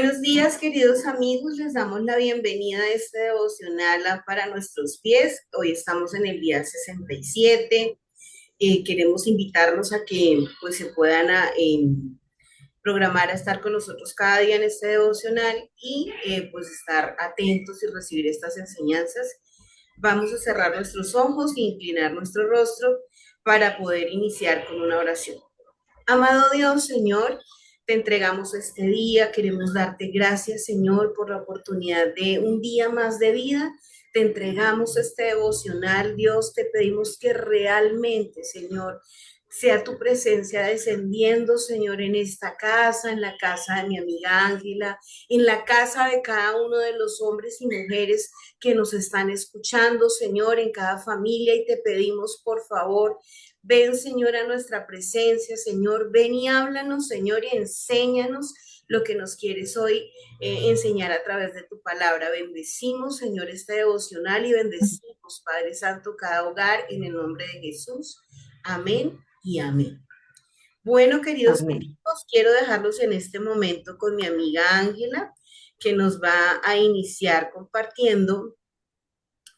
Buenos días, queridos amigos. Les damos la bienvenida a este devocional para nuestros pies. Hoy estamos en el día 67. Queremos invitarlos a que pues, se puedan programar a estar con nosotros cada día en este devocional y pues estar atentos y recibir estas enseñanzas. Vamos a cerrar nuestros ojos e inclinar nuestro rostro para poder iniciar con una oración. Amado Dios, Señor, te entregamos este día, queremos darte gracias, Señor, por la oportunidad de un día más de vida. Te entregamos este devocional, Dios, te pedimos que realmente, Señor, sea tu presencia descendiendo, Señor, en esta casa, en la casa de mi amiga Ángela, en la casa de cada uno de los hombres y mujeres que nos están escuchando, Señor, en cada familia, y te pedimos, por favor, ven, Señor, a nuestra presencia, Señor, ven y háblanos, Señor, y enséñanos lo que nos quieres hoy enseñar a través de tu palabra. Bendecimos, Señor, este devocional y bendecimos, Padre Santo, cada hogar en el nombre de Jesús. Amén y amén. Bueno, queridos Amén. amigos, quiero dejarlos en este momento con mi amiga Ángela, que nos va a iniciar compartiendo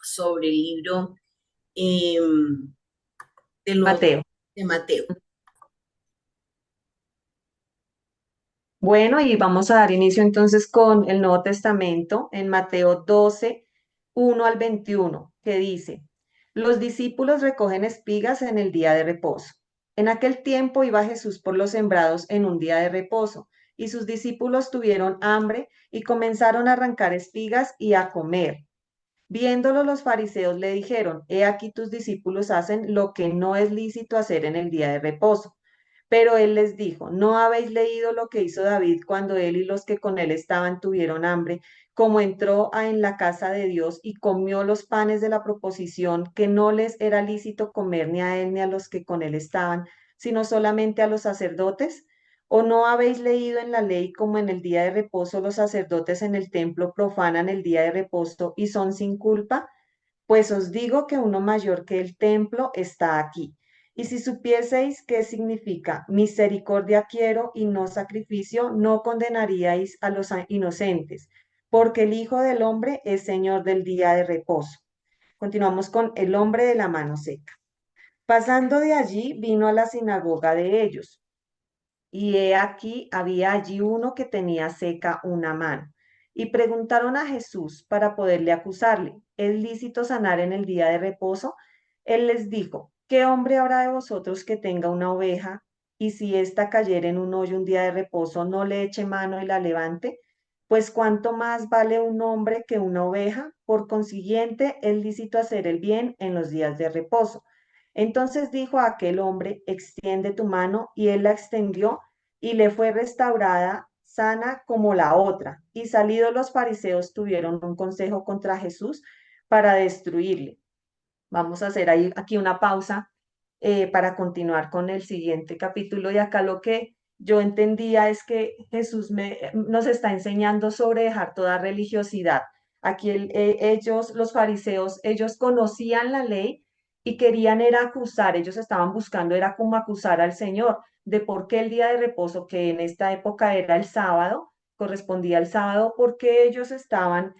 sobre el libro eh, del Nuevo Mateo. de Mateo. Bueno, y vamos a dar inicio entonces con el Nuevo Testamento en Mateo 12, 1 al 21, que dice, los discípulos recogen espigas en el día de reposo. En aquel tiempo iba Jesús por los sembrados en un día de reposo, y sus discípulos tuvieron hambre y comenzaron a arrancar espigas y a comer. Viéndolo los fariseos le dijeron, he aquí tus discípulos hacen lo que no es lícito hacer en el día de reposo. Pero él les dijo, ¿no habéis leído lo que hizo David cuando él y los que con él estaban tuvieron hambre, como entró en la casa de Dios y comió los panes de la proposición que no les era lícito comer ni a él ni a los que con él estaban, sino solamente a los sacerdotes? ¿O no habéis leído en la ley como en el día de reposo los sacerdotes en el templo profanan el día de reposo y son sin culpa? Pues os digo que uno mayor que el templo está aquí. Y si supieseis qué significa misericordia quiero y no sacrificio, no condenaríais a los inocentes, porque el Hijo del Hombre es Señor del día de reposo. Continuamos con el hombre de la mano seca. Pasando de allí, vino a la sinagoga de ellos. Y he aquí, había allí uno que tenía seca una mano. Y preguntaron a Jesús para poderle acusarle, ¿es lícito sanar en el día de reposo? Él les dijo, ¿qué hombre habrá de vosotros que tenga una oveja y si ésta cayere en un hoyo un día de reposo, no le eche mano y la levante? Pues cuánto más vale un hombre que una oveja, por consiguiente, es lícito hacer el bien en los días de reposo. Entonces dijo a aquel hombre, extiende tu mano, y él la extendió, y le fue restaurada sana como la otra. Y salidos los fariseos tuvieron un consejo contra Jesús para destruirle. Vamos a hacer ahí, aquí una pausa para continuar con el siguiente capítulo. Y acá lo que yo entendía es que Jesús nos está enseñando sobre dejar toda religiosidad. Aquí ellos, los fariseos, ellos conocían la ley y querían era acusar, ellos estaban buscando era como acusar al Señor de por qué el día de reposo, que en esta época era el sábado, correspondía al sábado, porque ellos estaban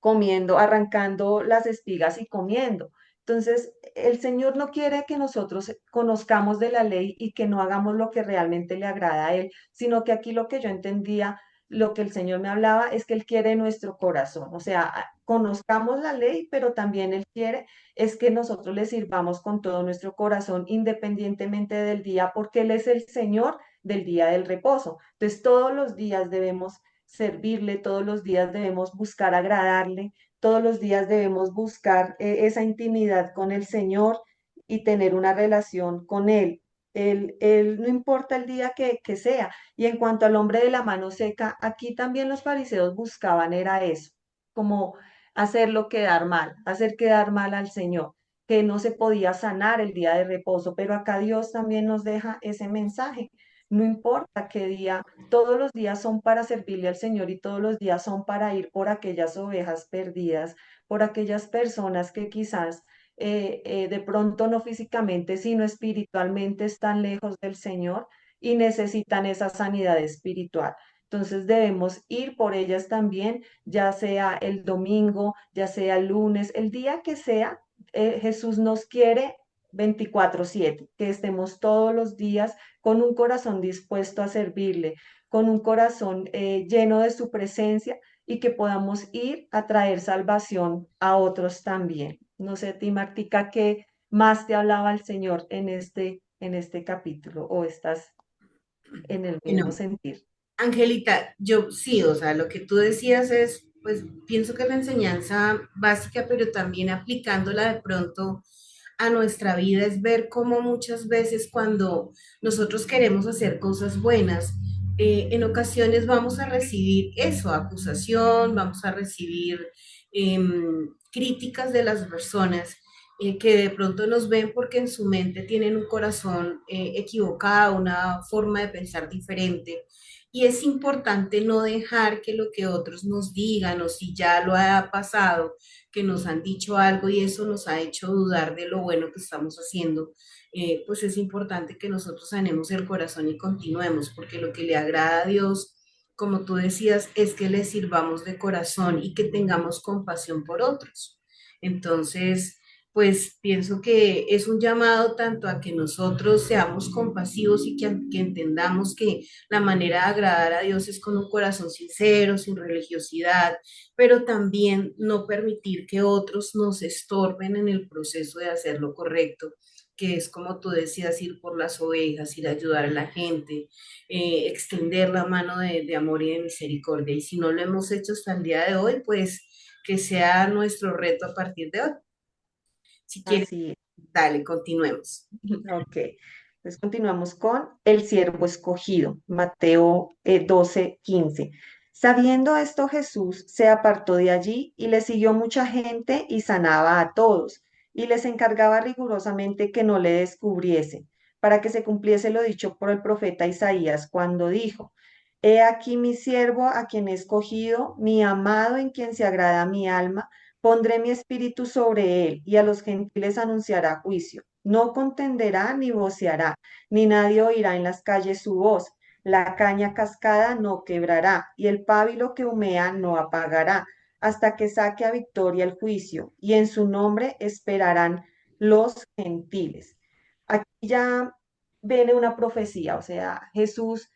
comiendo, arrancando las espigas y comiendo. Entonces, el Señor no quiere que nosotros conozcamos de la ley y que no hagamos lo que realmente le agrada a Él, sino que aquí lo que yo entendía, lo que el Señor me hablaba, es que Él quiere nuestro corazón. O sea, conozcamos la ley, pero también Él quiere es que nosotros le sirvamos con todo nuestro corazón, independientemente del día, porque Él es el Señor del día del reposo. Entonces, todos los días debemos servirle, todos los días debemos buscar agradarle, todos los días debemos buscar esa intimidad con el Señor y tener una relación con Él. No importa el día que sea. Y en cuanto al hombre de la mano seca, aquí también los fariseos buscaban era eso, como hacerlo quedar mal, hacer quedar mal al Señor, que no se podía sanar el día de reposo, pero acá Dios también nos deja ese mensaje. No importa qué día, todos los días son para servirle al Señor y todos los días son para ir por aquellas ovejas perdidas, por aquellas personas que quizás de pronto no físicamente, sino espiritualmente están lejos del Señor y necesitan esa sanidad espiritual. Entonces debemos ir por ellas también, ya sea el domingo, ya sea el lunes, el día que sea. Jesús nos quiere 24/7, que estemos todos los días con un corazón dispuesto a servirle, con un corazón lleno de su presencia y que podamos ir a traer salvación a otros también. No sé, ti, Martica, ¿qué más te hablaba el Señor en este capítulo o estás en el mismo Bueno, sentir? Angelita, yo sí, o sea, lo que tú decías es, pues pienso que la enseñanza básica, pero también aplicándola de pronto a nuestra vida es ver cómo muchas veces cuando nosotros queremos hacer cosas buenas, en ocasiones vamos a recibir eso, acusación, vamos a recibir críticas de las personas que de pronto nos ven porque en su mente tienen un corazón equivocado, una forma de pensar diferente. Y es importante no dejar que lo que otros nos digan o si ya lo ha pasado, que nos han dicho algo y eso nos ha hecho dudar de lo bueno que estamos haciendo, pues es importante que nosotros sanemos el corazón y continuemos, porque lo que le agrada a Dios, como tú decías, es que le sirvamos de corazón y que tengamos compasión por otros. Entonces, pues pienso que es un llamado tanto a que nosotros seamos compasivos y que entendamos que la manera de agradar a Dios es con un corazón sincero, sin religiosidad, pero también no permitir que otros nos estorben en el proceso de hacer lo correcto, que es como tú decías, ir por las ovejas, ir a ayudar a la gente, extender la mano de amor y de misericordia. Y si no lo hemos hecho hasta el día de hoy, pues que sea nuestro reto a partir de hoy. Si quieres, Así dale, continuemos. Ok, pues continuamos con el siervo escogido, Mateo 12:15. Sabiendo esto, Jesús se apartó de allí y le siguió mucha gente y sanaba a todos, y les encargaba rigurosamente que no le descubriesen, para que se cumpliese lo dicho por el profeta Isaías cuando dijo, He aquí mi siervo a quien he escogido, mi amado en quien se agrada mi alma. Pondré mi espíritu sobre él y a los gentiles anunciará juicio. No contenderá ni voceará, ni nadie oirá en las calles su voz. La caña cascada no quebrará y el pábilo que humea no apagará, hasta que saque a victoria el juicio, y en su nombre esperarán los gentiles. Aquí ya viene una profecía, o sea, Jesús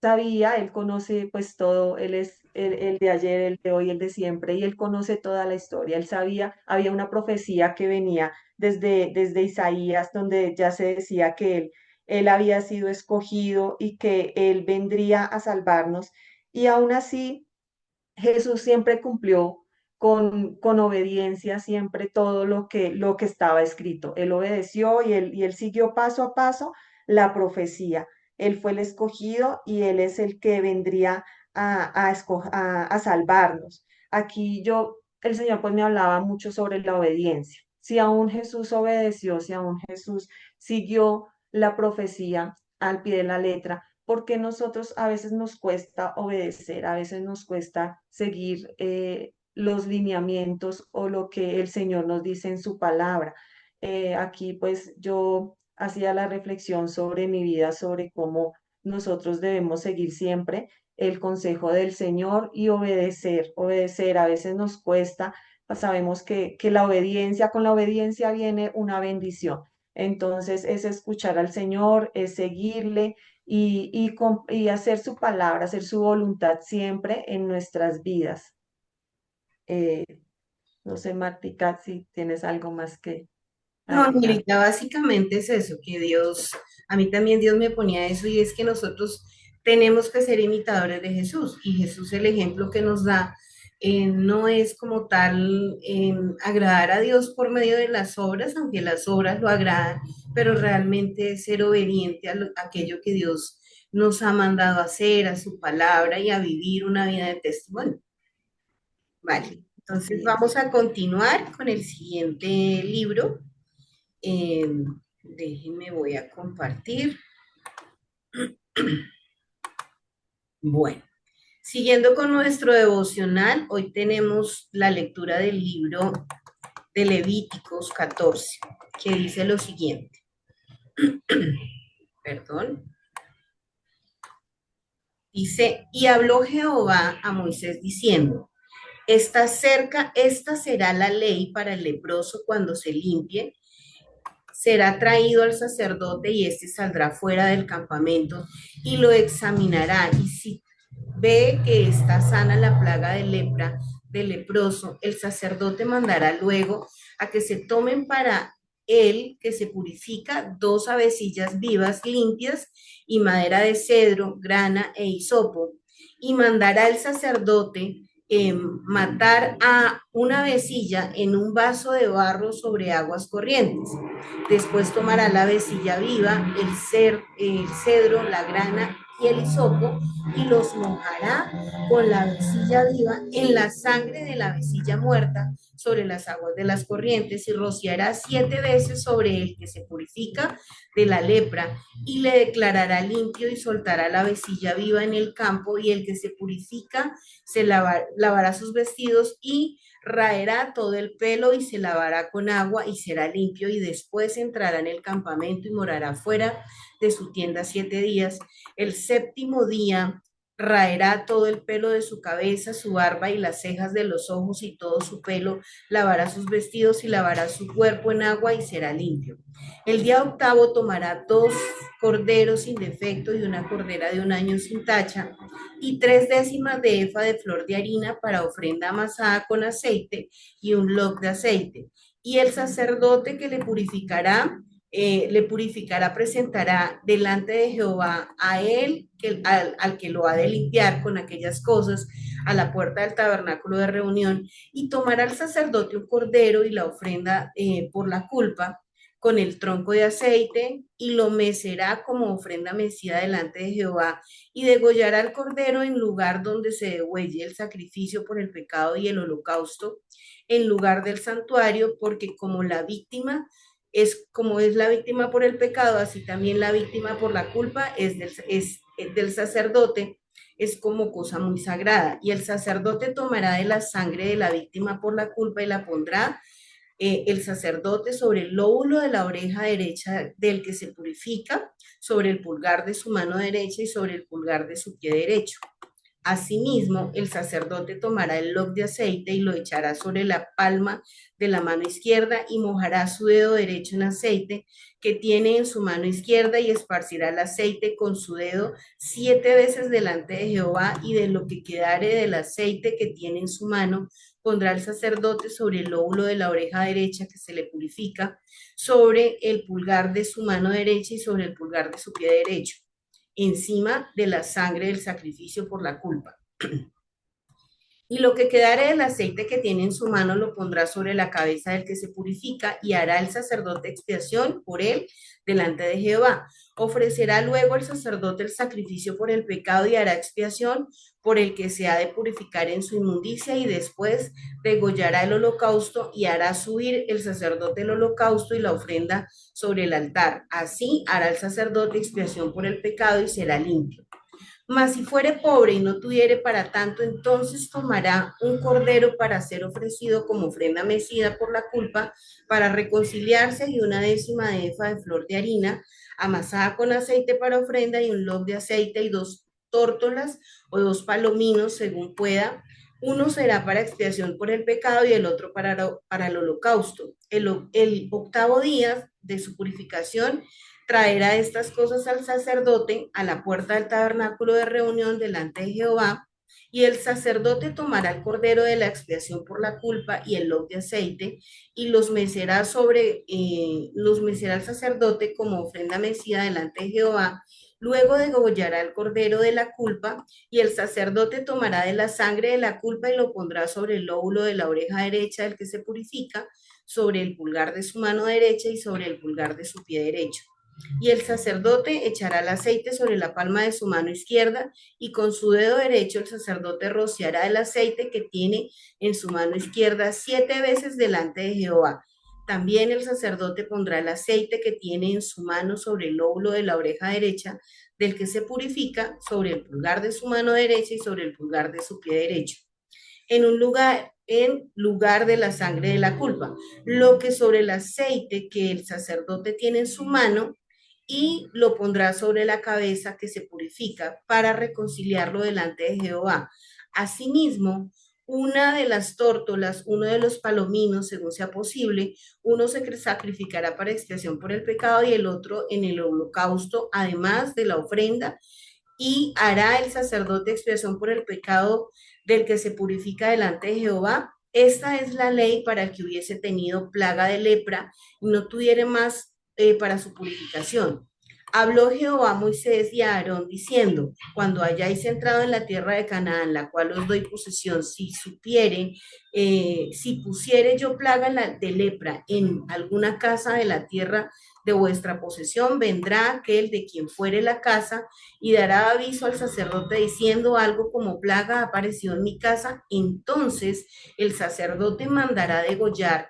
sabía, él conoce pues todo, él es el de ayer, el de hoy, el de siempre, y él conoce toda la historia. Él sabía, había una profecía que venía desde Isaías, donde ya se decía que él había sido escogido y que él vendría a salvarnos. Y aún así, Jesús siempre cumplió con obediencia siempre todo lo que estaba escrito. Él obedeció y él siguió paso a paso la profecía. Él fue el escogido y él es el que vendría a salvarnos. Aquí el Señor pues me hablaba mucho sobre la obediencia. Si aún Jesús obedeció, si aún Jesús siguió la profecía al pie de la letra, porque nosotros a veces nos cuesta obedecer, a veces nos cuesta seguir los lineamientos o lo que el Señor nos dice en su palabra. Aquí pues yo hacía la reflexión sobre mi vida, sobre cómo nosotros debemos seguir siempre el consejo del Señor y obedecer, obedecer. A veces nos cuesta, sabemos que la obediencia, con la obediencia viene una bendición. Entonces es escuchar al Señor, es seguirle y hacer su palabra, hacer su voluntad siempre en nuestras vidas. Eh, no sé, Martica, si tienes algo más que No, agregar. Angelita, básicamente es eso, que Dios, a mí también Dios me ponía eso y es que nosotros tenemos que ser imitadores de Jesús y Jesús el ejemplo que nos da no es como tal agradar a Dios por medio de las obras, aunque las obras lo agradan, pero realmente es ser obediente a aquello que Dios nos ha mandado a hacer, a su palabra y a vivir una vida de testimonio. Vale, entonces Así es. vamos a continuar con el siguiente libro. Eh, Déjenme, voy a compartir. Bueno, siguiendo con nuestro devocional, hoy tenemos la lectura del libro de Levíticos 14, que dice lo siguiente. Perdón, Dice, y habló Jehová a Moisés diciendo, está cerca, esta será la ley para el leproso cuando se limpie, será traído al sacerdote y éste saldrá fuera del campamento y lo examinará. Y si ve que está sana la plaga de lepra, del leproso, el sacerdote mandará luego a que se tomen para él, que se purifica, 2 avecillas vivas limpias y madera de cedro, grana e hisopo. Y mandará el sacerdote matar a una vecilla en un vaso de barro sobre aguas corrientes. Después tomará la vecilla viva, el cedro, la grana y el hisopo y los mojará con la vecilla viva en la sangre de la vecilla muerta sobre las aguas de las corrientes y rociará 7 veces sobre el que se purifica de la lepra y le declarará limpio y soltará la vecilla viva en el campo y el que se purifica lavará sus vestidos y raerá todo el pelo y se lavará con agua y será limpio y después entrará en el campamento y morará fuera de su tienda 7 días. El séptimo día raerá todo el pelo de su cabeza, su barba y las cejas de los ojos y todo su pelo, lavará sus vestidos y lavará su cuerpo en agua y será limpio. El día octavo tomará 2 corderos sin defecto y una cordera de un año sin tacha y 3 décimas de efa de flor de harina para ofrenda amasada con aceite y un log de aceite. Y el sacerdote que le purificará, presentará delante de Jehová a él, al que lo ha de limpiar con aquellas cosas, a la puerta del tabernáculo de reunión, y tomará el sacerdote un cordero y la ofrenda por la culpa, con el tronco de aceite, y lo mecerá como ofrenda mecida delante de Jehová, y degollará el cordero en lugar donde se degüelle el sacrificio por el pecado y el holocausto, en lugar del santuario, porque como es la víctima por el pecado, así también la víctima por la culpa es del sacerdote, es como cosa muy sagrada. Y el sacerdote tomará de la sangre de la víctima por la culpa y la pondrá el sacerdote sobre el lóbulo de la oreja derecha del que se purifica, sobre el pulgar de su mano derecha y sobre el pulgar de su pie derecho. Asimismo, el sacerdote tomará el log de aceite y lo echará sobre la palma de la mano izquierda y mojará su dedo derecho en aceite que tiene en su mano izquierda y esparcirá el aceite con su dedo 7 veces delante de Jehová y de lo que quedare del aceite que tiene en su mano pondrá el sacerdote sobre el lóbulo de la oreja derecha que se le purifica, sobre el pulgar de su mano derecha y sobre el pulgar de su pie derecho encima de la sangre del sacrificio por la culpa. Y lo que quedare del aceite que tiene en su mano lo pondrá sobre la cabeza del que se purifica y hará el sacerdote expiación por él delante de Jehová. Ofrecerá luego el sacerdote el sacrificio por el pecado y hará expiación por el que se ha de purificar en su inmundicia y después degollará el holocausto y hará subir el sacerdote el holocausto y la ofrenda sobre el altar. Así hará el sacerdote expiación por el pecado y será limpio. Mas si fuere pobre y no tuviere para tanto, entonces tomará un cordero para ser ofrecido como ofrenda mecida por la culpa, para reconciliarse, y 1 décima de efa de flor de harina, amasada con aceite para ofrenda, y un log de aceite, y 2 tórtolas o 2 palominos, según pueda. Uno será para expiación por el pecado y el otro para el holocausto. El octavo día de su purificación traerá estas cosas al sacerdote a la puerta del tabernáculo de reunión delante de Jehová, y el sacerdote tomará el cordero de la expiación por la culpa y el log de aceite, y los mecerá el sacerdote como ofrenda mecida delante de Jehová. Luego degollará el cordero de la culpa, y el sacerdote tomará de la sangre de la culpa y lo pondrá sobre el lóbulo de la oreja derecha del que se purifica, sobre el pulgar de su mano derecha y sobre el pulgar de su pie derecho. Y el sacerdote echará el aceite sobre la palma de su mano izquierda, y con su dedo derecho el sacerdote rociará el aceite que tiene en su mano izquierda 7 veces delante de Jehová. También el sacerdote pondrá el aceite que tiene en su mano sobre el lóbulo de la oreja derecha del que se purifica, sobre el pulgar de su mano derecha y sobre el pulgar de su pie derecho, en lugar de la sangre de la culpa. Lo que sobre el aceite que el sacerdote tiene en su mano, y lo pondrá sobre la cabeza que se purifica para reconciliarlo delante de Jehová. Asimismo, una de las tórtolas, uno de los palominos, según sea posible, uno se sacrificará para expiación por el pecado y el otro en el holocausto, además de la ofrenda, y hará el sacerdote expiación por el pecado del que se purifica delante de Jehová. Esta es la ley para que hubiese tenido plaga de lepra y no tuviera más para su purificación. Habló Jehová a Moisés y a Aarón diciendo, cuando hayáis entrado en la tierra de Canaán, la cual os doy posesión, si pusiere yo plaga de lepra en alguna casa de la tierra de vuestra posesión, vendrá aquel de quien fuere la casa y dará aviso al sacerdote diciendo algo como plaga apareció en mi casa, entonces el sacerdote mandará degollar,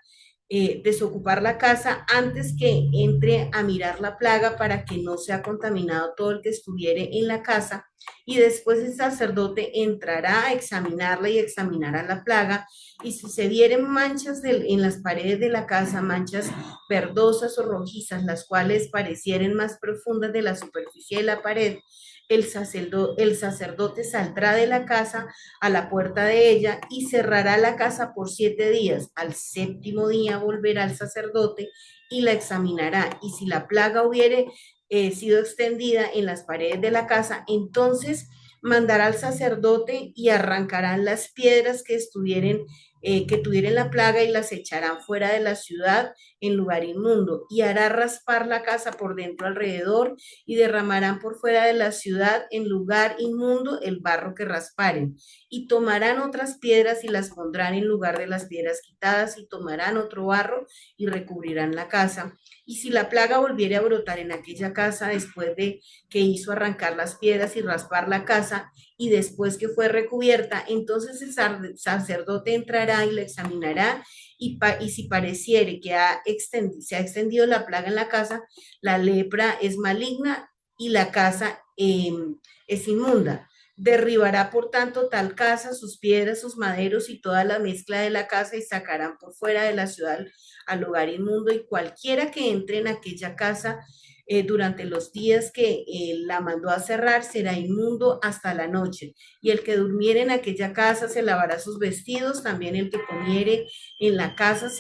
desocupar la casa antes que entre a mirar la plaga para que no sea contaminado todo el que estuviere en la casa, y después el sacerdote entrará a examinarla y examinará la plaga, y si se vieren manchas en las paredes de la casa, manchas verdosas o rojizas, las cuales parecieren más profundas de la superficie de la pared, el sacerdote saldrá de la casa a la puerta de ella y cerrará la casa por 7 días. Al séptimo día volverá el sacerdote y la examinará. Y si la plaga hubiere sido extendida en las paredes de la casa, entonces mandará al sacerdote y arrancarán las piedras que tuvieran la plaga y las echarán fuera de la ciudad en lugar inmundo, y hará raspar la casa por dentro alrededor, y derramarán por fuera de la ciudad en lugar inmundo el barro que rasparen, y tomarán otras piedras y las pondrán en lugar de las piedras quitadas, y tomarán otro barro y recubrirán la casa. Y si la plaga volviere a brotar en aquella casa después de que hizo arrancar las piedras y raspar la casa, y después que fue recubierta, entonces el sacerdote entrará y la examinará, y si pareciere que se ha extendido la plaga en la casa, la lepra es maligna y la casa es inmunda. Derribará, por tanto, tal casa, sus piedras, sus maderos y toda la mezcla de la casa, y sacarán por fuera de la ciudad al lugar inmundo, y cualquiera que entre en aquella casa durante los días que la mandó a cerrar será inmundo hasta la noche. Y el que durmiere en aquella casa se lavará sus vestidos, también el que comiere en la casa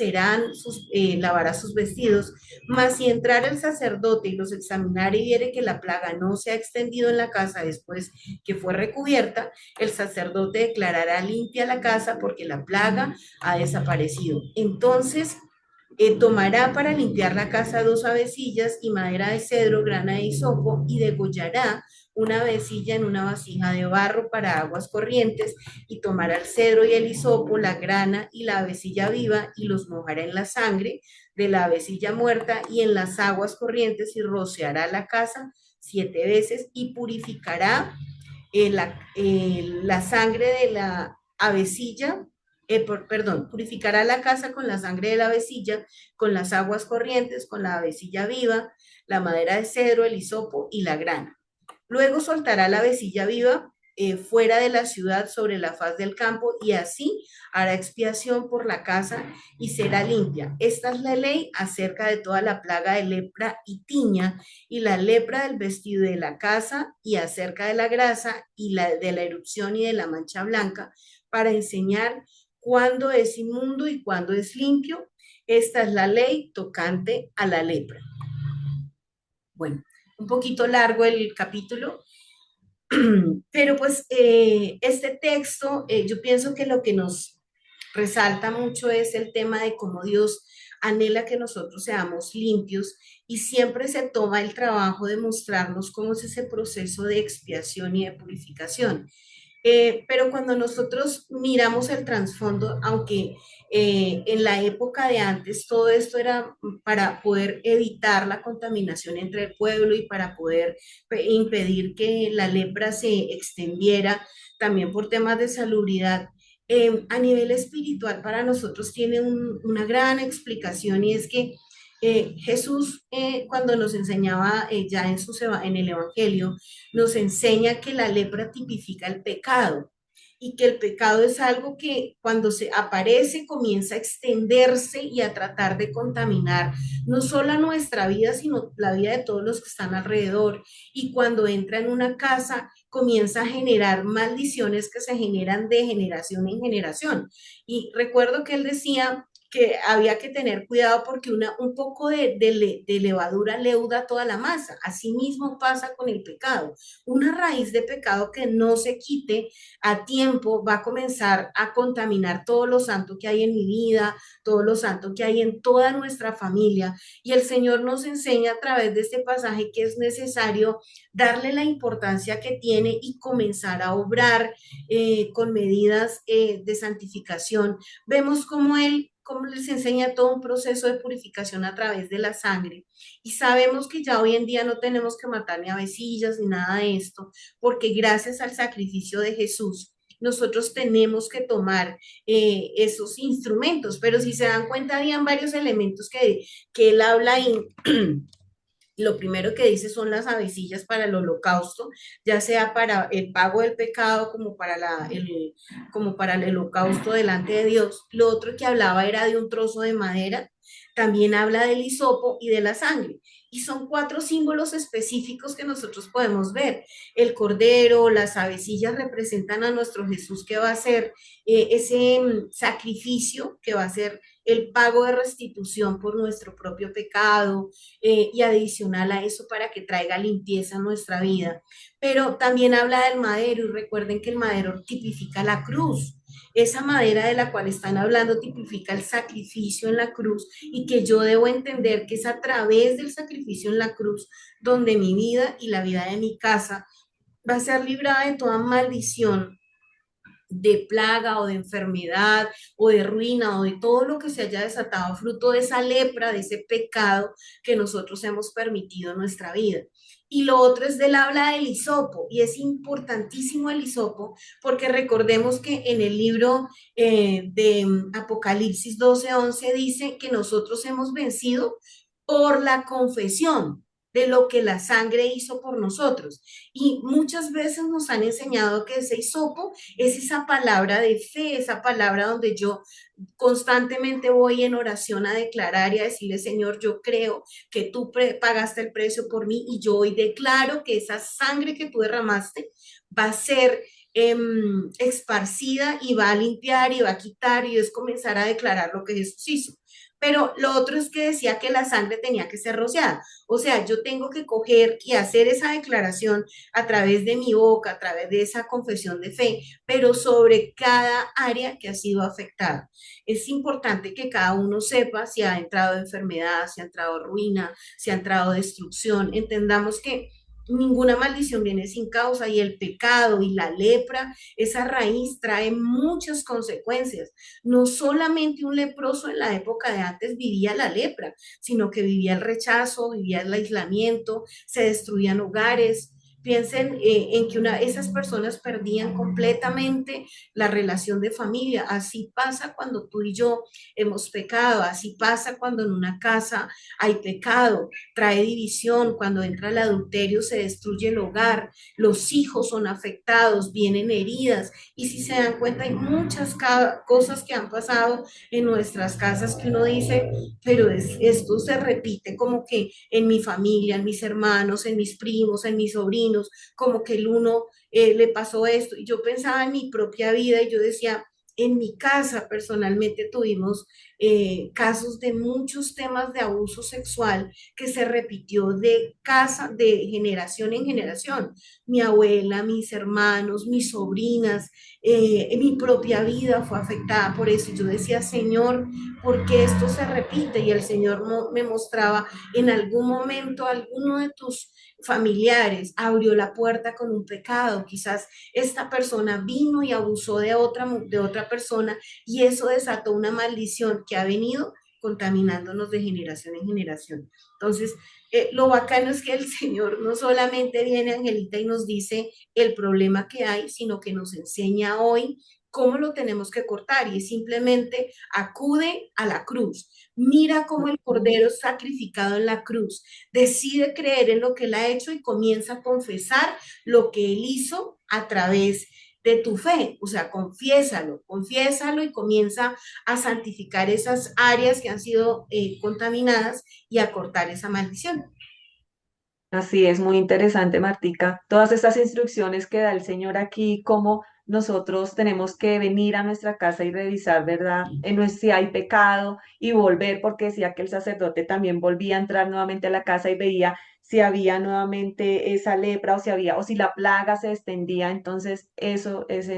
lavará sus vestidos. Mas si entrara el sacerdote y los examinare y viere que la plaga no se ha extendido en la casa después que fue recubierta, el sacerdote declarará limpia la casa porque la plaga ha desaparecido. Entonces tomará para limpiar la casa 2 avecillas y madera de cedro, grana de hisopo, y degollará una avecilla en una vasija de barro para aguas corrientes, y tomará el cedro y el hisopo, la grana y la avecilla viva, y los mojará en la sangre de la avecilla muerta y en las aguas corrientes, y rociará la casa 7 veces, y purificará la sangre de la avecilla, purificará la casa con la sangre de la avecilla, con las aguas corrientes, con la avecilla viva, la madera de cedro, el hisopo y la grana. Luego soltará la avecilla viva fuera de la ciudad sobre la faz del campo, y así hará expiación por la casa y será limpia. Esta es la ley acerca de toda la plaga de lepra y tiña, y la lepra del vestido de la casa, y acerca de la grasa y de la erupción y de la mancha blanca, para enseñar cuándo es inmundo y cuándo es limpio. Esta es la ley tocante a la lepra. Bueno, un poquito largo el capítulo, pero pues este texto, yo pienso que lo que nos resalta mucho es el tema de cómo Dios anhela que nosotros seamos limpios, y siempre se toma el trabajo de mostrarnos cómo es ese proceso de expiación y de purificación. Pero cuando nosotros miramos el trasfondo, aunque en la época de antes todo esto era para poder evitar la contaminación entre el pueblo y para poder impedir que la lepra se extendiera, también por temas de salubridad, a nivel espiritual para nosotros tiene una gran explicación, y es que Jesús, cuando nos enseñaba ya en el Evangelio, nos enseña que la lepra tipifica el pecado, y que el pecado es algo que cuando se aparece comienza a extenderse y a tratar de contaminar no solo nuestra vida, sino la vida de todos los que están alrededor. Y cuando entra en una casa, comienza a generar maldiciones que se generan de generación en generación. Y recuerdo que él decía que había que tener cuidado porque un poco de levadura leuda toda la masa. Así mismo pasa con el pecado. Una raíz de pecado que no se quite a tiempo va a comenzar a contaminar todo lo santo que hay en mi vida, todo lo santo que hay en toda nuestra familia. Y el Señor nos enseña a través de este pasaje que es necesario darle la importancia que tiene y comenzar a obrar con medidas de santificación. Vemos cómo les enseña todo un proceso de purificación a través de la sangre. Y sabemos que ya hoy en día no tenemos que matar ni avecillas ni nada de esto, porque gracias al sacrificio de Jesús, nosotros tenemos que tomar esos instrumentos, pero si se dan cuenta, habían varios elementos que él habla y lo primero que dice son las avecillas para el holocausto, ya sea para el pago del pecado como para el holocausto delante de Dios. Lo otro que hablaba era de un trozo de madera, también habla del hisopo y de la sangre. Y son cuatro símbolos específicos que nosotros podemos ver. El cordero, las avecillas representan a nuestro Jesús que va a ser ese sacrificio, que va a ser el pago de restitución por nuestro propio pecado, y adicional a eso para que traiga limpieza a nuestra vida. Pero también habla del madero y recuerden que el madero tipifica la cruz. Esa madera de la cual están hablando tipifica el sacrificio en la cruz y que yo debo entender que es a través del sacrificio en la cruz donde mi vida y la vida de mi casa va a ser librada de toda maldición, de plaga o de enfermedad o de ruina o de todo lo que se haya desatado fruto de esa lepra, de ese pecado que nosotros hemos permitido en nuestra vida. Y lo otro es del habla del hisopo, y es importantísimo el hisopo, porque recordemos que en el libro de Apocalipsis 12:11 dice que nosotros hemos vencido por la confesión de lo que la sangre hizo por nosotros. Y muchas veces nos han enseñado que ese hisopo es esa palabra de fe, esa palabra donde yo constantemente voy en oración a declarar y a decirle, Señor, yo creo que tú pagaste el precio por mí y yo hoy declaro que esa sangre que tú derramaste va a ser esparcida y va a limpiar y va a quitar y es comenzar a declarar lo que Jesús hizo. Pero lo otro es que decía que la sangre tenía que ser rociada. O sea, yo tengo que coger y hacer esa declaración a través de mi boca, a través de esa confesión de fe, pero sobre cada área que ha sido afectada. Es importante que cada uno sepa si ha entrado enfermedad, si ha entrado ruina, si ha entrado destrucción. Entendamos que ninguna maldición viene sin causa y el pecado y la lepra, esa raíz trae muchas consecuencias. No solamente un leproso en la época de antes vivía la lepra, sino que vivía el rechazo, vivía el aislamiento, se destruían hogares. Piensen en que esas personas perdían completamente la relación de familia. Así pasa cuando tú y yo hemos pecado, así pasa cuando en una casa hay pecado, trae división, cuando entra el adulterio se destruye el hogar, los hijos son afectados, vienen heridas y si se dan cuenta hay muchas cosas que han pasado en nuestras casas que uno dice, pero esto se repite como que en mi familia, en mis hermanos, en mis primos, en mis sobrinos, como que el uno le pasó esto. Y yo pensaba en mi propia vida y yo decía, en mi casa personalmente tuvimos casos de muchos temas de abuso sexual que se repitió de casa, de generación en generación. Mi abuela, mis hermanos, mis sobrinas, mi propia vida fue afectada por eso. Y yo decía, Señor, ¿por qué esto se repite? Y el Señor me mostraba en algún momento alguno de tus familiares abrió la puerta con un pecado, quizás esta persona vino y abusó de otra persona y eso desató una maldición que ha venido contaminándonos de generación en generación. Entonces, lo bacano es que el Señor no solamente viene, Angelita, y nos dice el problema que hay, sino que nos enseña hoy cómo lo tenemos que cortar y simplemente acude a la cruz. Mira cómo el Cordero sacrificado en la cruz decide creer en lo que él ha hecho y comienza a confesar lo que él hizo a través de tu fe, o sea, confiésalo, confiésalo y comienza a santificar esas áreas que han sido contaminadas y a cortar esa maldición. Así es, muy interesante, Martica. Todas estas instrucciones que da el Señor aquí, cómo nosotros tenemos que venir a nuestra casa y revisar, ¿verdad? Si hay pecado y volver, porque decía que el sacerdote también volvía a entrar nuevamente a la casa y veía si había nuevamente esa lepra o si había, o si la plaga se extendía. Entonces, eso es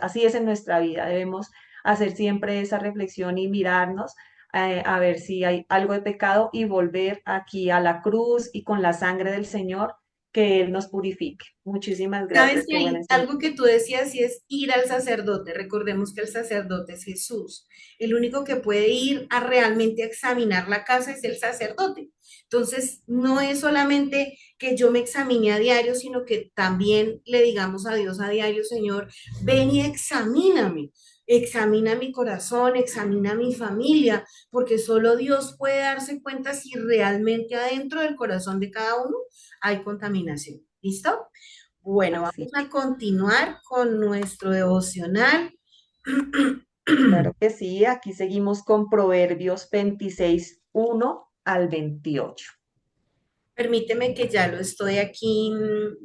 así es en nuestra vida. Debemos hacer siempre esa reflexión y mirarnos a ver si hay algo de pecado y volver aquí a la cruz y con la sangre del Señor que Él nos purifique. Muchísimas Sabes gracias, que qué buena hay algo enseñanza. que tú decías y es ir al sacerdote. Recordemos que el sacerdote es Jesús. El único que puede ir a realmente examinar la casa es el sacerdote. Entonces, no es solamente que yo me examine a diario, sino que también le digamos a Dios a diario, Señor, ven y examíname. Examina mi corazón, examina mi familia, porque solo Dios puede darse cuenta si realmente adentro del corazón de cada uno hay contaminación. ¿Listo? Bueno, Así, vamos a continuar con nuestro devocional. claro que sí, aquí seguimos con Proverbios 26:1 al 28. Permíteme que ya lo estoy aquí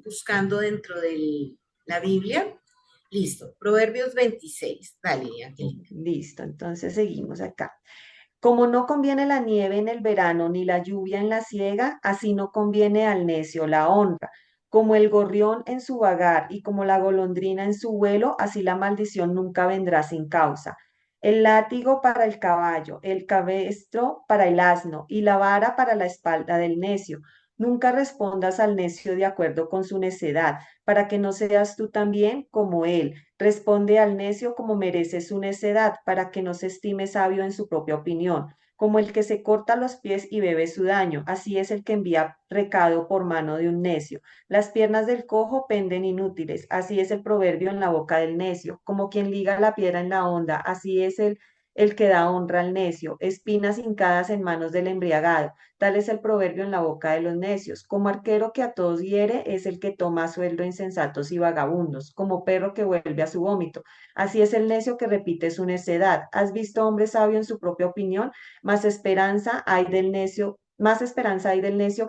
buscando dentro de la Biblia. Listo, Proverbios 26. Dale, Angélica. Listo, entonces seguimos acá. Como no conviene la nieve en el verano ni la lluvia en la siega, así no conviene al necio la honra. Como el gorrión en su vagar y como la golondrina en su vuelo, así la maldición nunca vendrá sin causa. El látigo para el caballo, el cabestro para el asno y la vara para la espalda del necio. Nunca respondas al necio de acuerdo con su necedad, para que no seas tú también como él. Responde al necio como merece su necedad, para que no se estime sabio en su propia opinión. Como el que se corta los pies y bebe su daño, así es el que envía recado por mano de un necio. Las piernas del cojo penden inútiles, así es el proverbio en la boca del necio. Como quien liga la piedra en la honda, así es el que da honra al necio. Espinas hincadas en manos del embriagado, tal es el proverbio en la boca de los necios. Como arquero que a todos hiere, es el que toma a sueldo insensatos y vagabundos. Como perro que vuelve a su vómito, así es el necio que repite su necedad. ¿Has visto hombre sabio en su propia opinión? Más esperanza hay del necio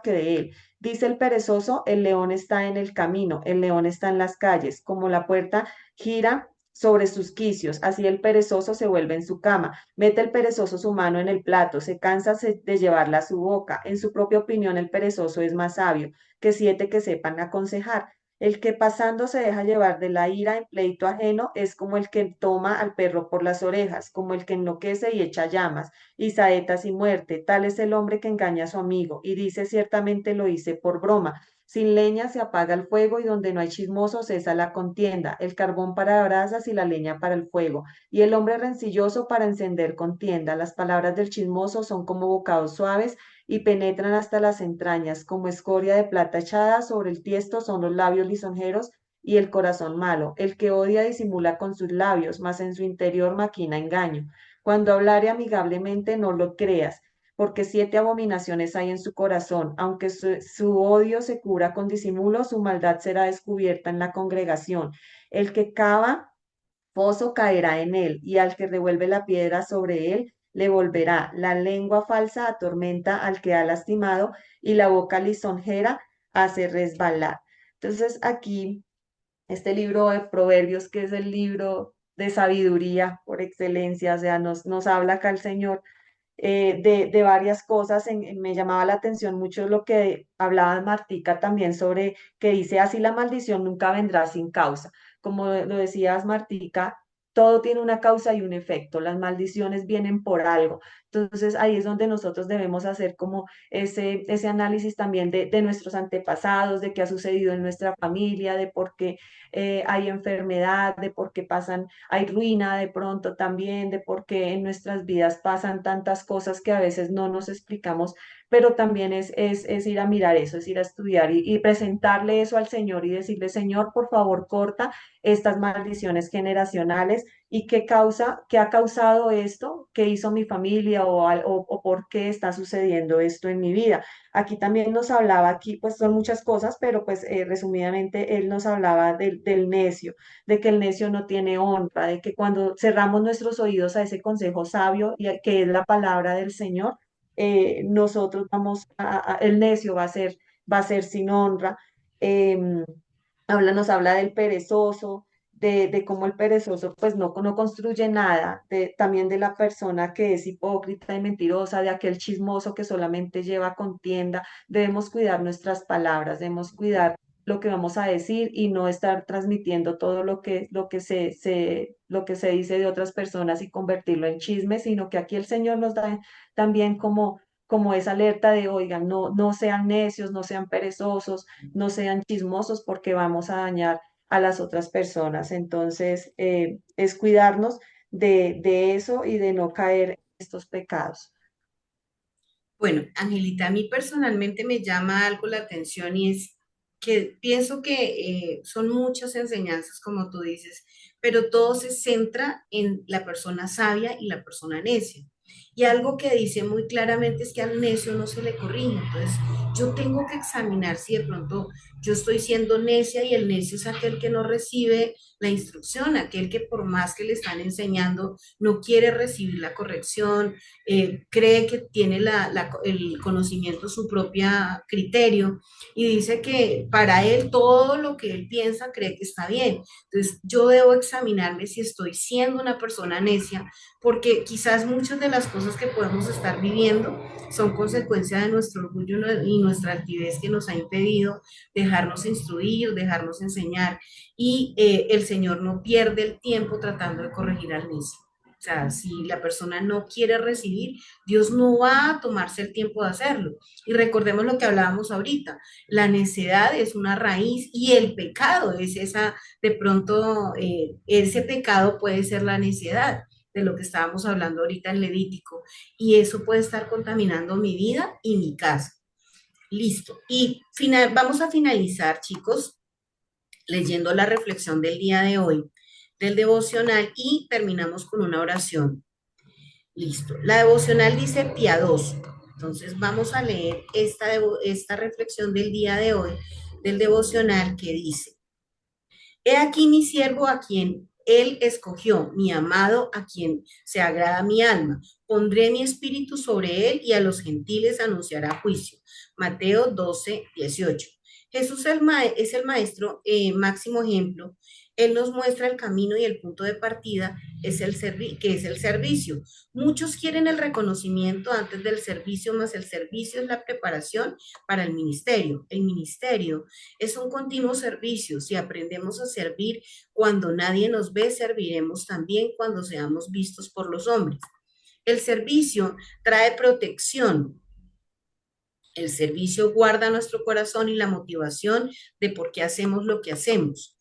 que de él. Dice el perezoso, el león está en el camino, el león está en las calles, como la puerta gira sobre sus quicios, así el perezoso se vuelve en su cama. Mete el perezoso su mano en el plato, se cansa de llevarla a su boca. En su propia opinión, el perezoso es más sabio que 7 que sepan aconsejar. El que pasando se deja llevar de la ira en pleito ajeno es como el que toma al perro por las orejas, como el que enloquece y echa llamas y saetas y muerte. Tal es el hombre que engaña a su amigo y dice ciertamente lo hice por broma. Sin leña se apaga el fuego y donde no hay chismoso cesa la contienda, el carbón para brasas y la leña para el fuego, y el hombre rencilloso para encender contienda. Las palabras del chismoso son como bocados suaves y penetran hasta las entrañas, como escoria de plata echada sobre el tiesto son los labios lisonjeros y el corazón malo. El que odia disimula con sus labios, mas en su interior maquina engaño. Cuando hablare amigablemente no lo creas, porque 7 abominaciones hay en su corazón. Aunque su odio se cura con disimulo, su maldad será descubierta en la congregación. El que cava foso caerá en él, y al que revuelve la piedra sobre él, le volverá. La lengua falsa atormenta al que ha lastimado, y la boca lisonjera hace resbalar. Entonces aquí, este libro de Proverbios, que es el libro de sabiduría por excelencia, o sea, nos habla acá el Señor de varias cosas. Me llamaba la atención mucho lo que hablaba Martica también sobre que dice así la maldición nunca vendrá sin causa. Como lo decías, Martica, todo tiene una causa y un efecto. Las maldiciones vienen por algo. Entonces ahí es donde nosotros debemos hacer como ese análisis también de nuestros antepasados, de qué ha sucedido en nuestra familia, de por qué hay enfermedad, de por qué hay ruina de pronto también, de por qué en nuestras vidas pasan tantas cosas que a veces no nos explicamos, pero también es ir a mirar eso, es ir a estudiar y presentarle eso al Señor y decirle, Señor, por favor, corta estas maldiciones generacionales y qué ha causado esto, qué hizo mi familia o por qué está sucediendo esto en mi vida. Aquí también nos hablaba, aquí pues son muchas cosas, pero pues resumidamente él nos hablaba del necio, de que el necio no tiene honra, de que cuando cerramos nuestros oídos a ese consejo sabio, que es la palabra del Señor, nosotros el necio va a ser sin honra. Em, nos habla del perezoso, de cómo el perezoso pues no construye nada, también de la persona que es hipócrita y mentirosa, de aquel chismoso que solamente lleva contienda. Debemos cuidar nuestras palabras, debemos cuidar lo que vamos a decir y no estar transmitiendo todo lo que se dice de otras personas y convertirlo en chisme, sino que aquí el Señor nos da también como esa alerta de, oigan, no sean necios, no sean perezosos, no sean chismosos porque vamos a dañar a las otras personas. Entonces, es cuidarnos de eso y de no caer en estos pecados. Bueno, Angelita, a mí personalmente me llama algo la atención y es que pienso que son muchas enseñanzas, como tú dices, pero todo se centra en la persona sabia y la persona necia. Y algo que dice muy claramente es que al necio no se le corrige. Entonces, yo tengo que examinar si de pronto yo estoy siendo necia y el necio es aquel que no recibe la instrucción, aquel que por más que le están enseñando, no quiere recibir la corrección, cree que tiene el conocimiento, su propia criterio, y dice que para él todo lo que él piensa cree que está bien. Entonces yo debo examinarme si estoy siendo una persona necia, porque quizás muchas de las cosas que podemos estar viviendo son consecuencia de nuestro orgullo y nuestra altivez que nos ha impedido dejarnos instruir, dejarnos enseñar, y el Señor no pierde el tiempo tratando de corregir al necio. O sea, si la persona no quiere recibir, Dios no va a tomarse el tiempo de hacerlo. Y recordemos lo que hablábamos ahorita, la necedad es una raíz y el pecado es esa, de pronto, ese pecado puede ser la necedad de lo que estábamos hablando ahorita en Levítico, y eso puede estar contaminando mi vida y mi casa. Listo. Y vamos a finalizar, chicos, leyendo la reflexión del día de hoy, del devocional, y terminamos con una oración. Listo. La devocional dice piadoso. Entonces vamos a leer esta reflexión del día de hoy del devocional que dice, he aquí mi siervo a quien él escogió, mi amado a quien se agrada mi alma. Pondré mi espíritu sobre él y a los gentiles anunciará juicio. Mateo 12:18. Jesús es el maestro máximo ejemplo. Él nos muestra el camino y el punto de partida que es el servicio. Muchos quieren el reconocimiento antes del servicio, más el servicio es la preparación para el ministerio. El ministerio es un continuo servicio. Si aprendemos a servir cuando nadie nos ve, serviremos también cuando seamos vistos por los hombres. El servicio trae protección. El servicio guarda nuestro corazón y la motivación de por qué hacemos lo que hacemos.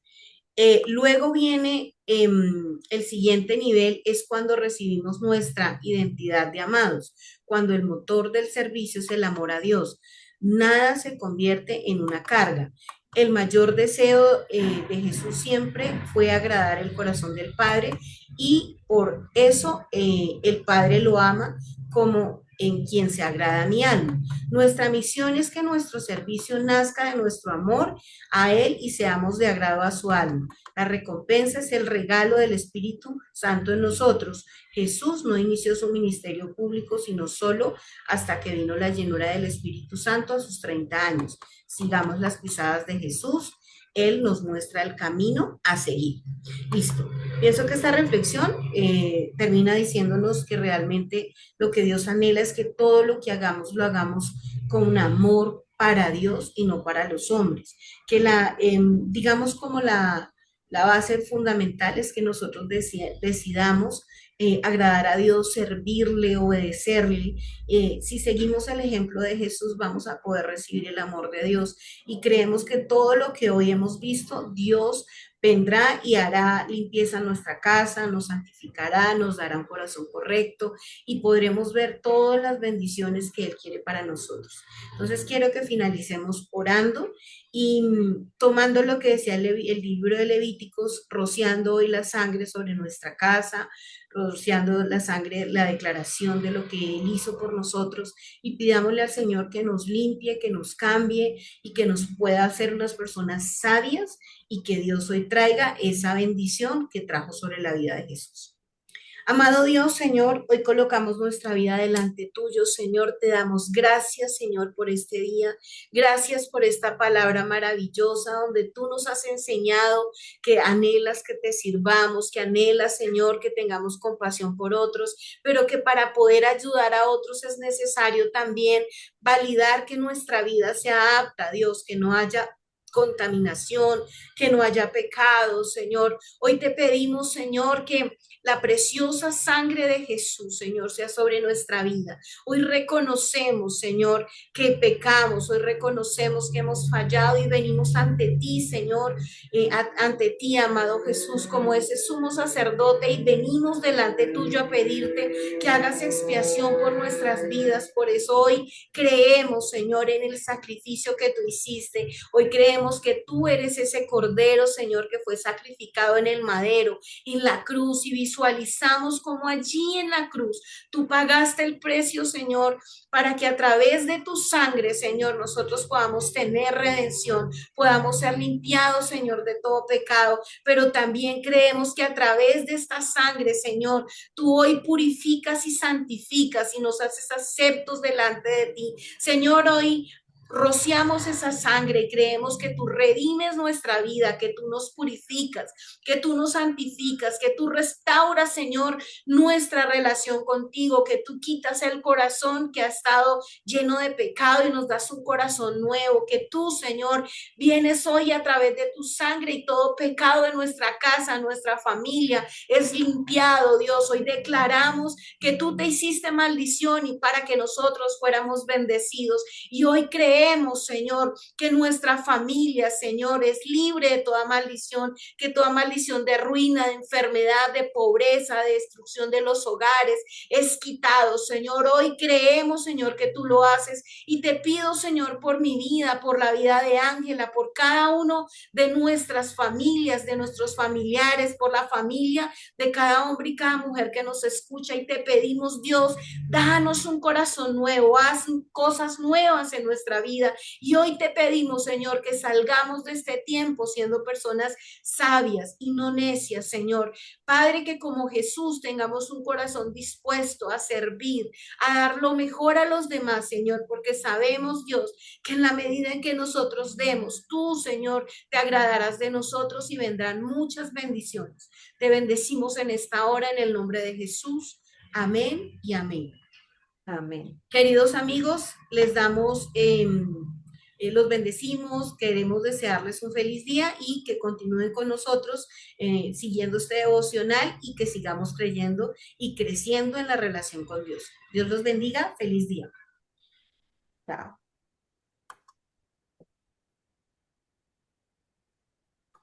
Luego viene el siguiente nivel, es cuando recibimos nuestra identidad de amados, cuando el motor del servicio es el amor a Dios. Nada se convierte en una carga. El mayor deseo de Jesús siempre fue agradar el corazón del Padre, y por eso el Padre lo ama como en quien se agrada mi alma. Nuestra misión es que nuestro servicio nazca de nuestro amor a Él y seamos de agrado a su alma. La recompensa es el regalo del Espíritu Santo en nosotros. Jesús no inició su ministerio público, sino solo hasta que vino la llenura del Espíritu Santo a sus 30 años. Sigamos las pisadas de Jesús. Él nos muestra el camino a seguir. Listo. Pienso que esta reflexión termina diciéndonos que realmente lo que Dios anhela es que todo lo que hagamos lo hagamos con un amor para Dios y no para los hombres. Que digamos como La base fundamental es que nosotros decidamos agradar a Dios, servirle, obedecerle. Si seguimos el ejemplo de Jesús, vamos a poder recibir el amor de Dios. Y creemos que todo lo que hoy hemos visto, Dios vendrá y hará limpieza en nuestra casa, nos santificará, nos dará un corazón correcto y podremos ver todas las bendiciones que Él quiere para nosotros. Entonces quiero que finalicemos orando y tomando lo que decía el libro de Levíticos, rociando hoy la sangre sobre nuestra casa, rociando la sangre, la declaración de lo que Él hizo por nosotros y pidámosle al Señor que nos limpie, que nos cambie y que nos pueda hacer unas personas sabias y que Dios hoy traiga esa bendición que trajo sobre la vida de Jesús. Amado Dios, Señor, hoy colocamos nuestra vida delante tuyo, Señor, te damos gracias, Señor, por este día, gracias por esta palabra maravillosa donde tú nos has enseñado que anhelas que te sirvamos, que anhelas, Señor, que tengamos compasión por otros, pero que para poder ayudar a otros es necesario también validar que nuestra vida sea apta, Dios, que no haya contaminación, que no haya pecado, Señor. Hoy te pedimos, Señor, que la preciosa sangre de Jesús, Señor, sea sobre nuestra vida. Hoy reconocemos, Señor, que pecamos, hoy reconocemos que hemos fallado y venimos ante ti, Señor, ante ti, amado Jesús, como ese sumo sacerdote y venimos delante tuyo a pedirte que hagas expiación por nuestras vidas. Por eso hoy creemos, Señor, en el sacrificio que tú hiciste. Hoy creemos que tú eres ese cordero, Señor, que fue sacrificado en el madero, en la cruz, y visualizamos como allí en la cruz tú pagaste el precio, Señor, para que a través de tu sangre, Señor, nosotros podamos tener redención, podamos ser limpiados, Señor, de todo pecado, pero también creemos que a través de esta sangre, Señor, tú hoy purificas y santificas y nos haces aceptos delante de ti. Señor, hoy rociamos esa sangre y creemos que tú redimes nuestra vida, que tú nos purificas, que tú nos santificas, que tú restauras, Señor, nuestra relación contigo, que tú quitas el corazón que ha estado lleno de pecado y nos das un corazón nuevo, que tú, Señor, vienes hoy a través de tu sangre y todo pecado de nuestra casa, nuestra familia es limpiado, Dios. Hoy declaramos que tú te hiciste maldición y para que nosotros fuéramos bendecidos. Y hoy creemos, Señor, que nuestra familia, Señor, es libre de toda maldición, que toda maldición de ruina, de enfermedad, de pobreza, de destrucción de los hogares es quitado, Señor. Hoy creemos, Señor, que tú lo haces y te pido, Señor, por mi vida, por la vida de Ángela, por cada uno de nuestras familias, de nuestros familiares, por la familia de cada hombre y cada mujer que nos escucha y te pedimos, Dios, danos un corazón nuevo, haz cosas nuevas en nuestra vida. Y hoy te pedimos, Señor, que salgamos de este tiempo siendo personas sabias y no necias, Señor. Padre, que como Jesús tengamos un corazón dispuesto a servir, a dar lo mejor a los demás, Señor, porque sabemos, Dios, que en la medida en que nosotros demos, tú, Señor, te agradarás de nosotros y vendrán muchas bendiciones. Te bendecimos en esta hora en el nombre de Jesús. Amén y amén. Amén. Queridos amigos, les damos, los bendecimos, queremos desearles un feliz día y que continúen con nosotros siguiendo este devocional y que sigamos creyendo y creciendo en la relación con Dios. Dios los bendiga, feliz día. Chao.